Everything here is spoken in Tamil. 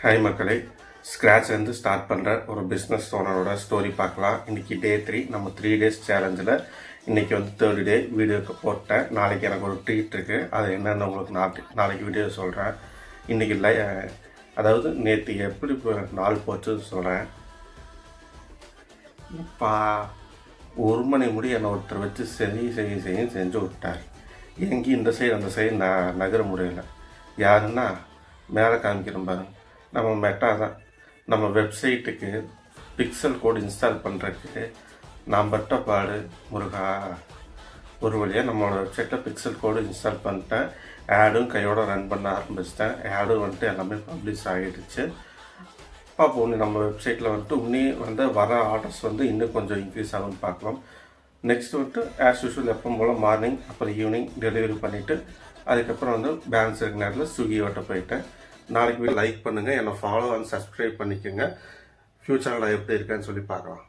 ஹாய் மக்களே, ஸ்க்ராட்ச்லேருந்து ஸ்டார்ட் பண்ணுற ஒரு பிஸ்னஸ் ஓனரோட ஸ்டோரி பார்க்கலாம். இன்றைக்கி டே 3, நம்ம 3 days சேலஞ்சில் இன்றைக்கி வந்து 3rd day வீடியோக்கு போட்டேன். நாளைக்கு எனக்கு ஒரு ட்ரீட் இருக்குது, அது என்னென்னு உங்களுக்கு நாளைக்கு வீடியோ சொல்கிறேன். இன்றைக்கி அதாவது நேற்று எப்படி நாள் போச்சுன்னு சொல்கிறேன். இப்போ 1 மணி முடி என்னை ஒருத்தர் வச்சு செஞ்சு விட்டார். எங்கேயும் இந்த சைடு அந்த சைடு நகர முடியல. யாருன்னா மேலே காமிக்கிறோம் பாருங்க, நம்ம மெட்டா தான். நம்ம வெப்சைட்டுக்கு பிக்சல் கோடு இன்ஸ்டால் பண்ணுறதுக்கு நான் பட்ட பாடு முருகா. ஒரு வழியாக நம்மளோட வெப்சைட்டில் பிக்சல் கோடு இன்ஸ்டால் பண்ணிட்டேன். ஆடும் கையோட ரன் பண்ண ஆரம்பிச்சிட்டேன். ஆடும் வந்துட்டு எல்லாமே பப்ளிஷ் ஆகிடுச்சு. பார்ப்போம், நம்ம வெப்சைட்டில் வந்துட்டு இன்னும் வர ஆர்டர்ஸ் இன்னும் கொஞ்சம் இன்க்ரீஸ் ஆகும்னு பார்க்கலாம். நெக்ஸ்ட் வந்துட்டு ஆஸ் யூஷுவல் எப்போ போல் மார்னிங் அப்புறம் ஈவினிங் டெலிவரி பண்ணிவிட்டு அதுக்கப்புறம் பேலன்ஸ் இருக்க நேரத்தில் ஸ்விக்கியோட்ட போயிட்டேன். நாளைக்கு லைக் பண்ணுங்கள், என்னை ஃபாலோ அண்ட் சப்ஸ்கிரைப் பண்ணிக்கோங்க. ஃப்யூச்சரில் எப்படி இருக்கேன்னு சொல்லி பார்க்கலாம்.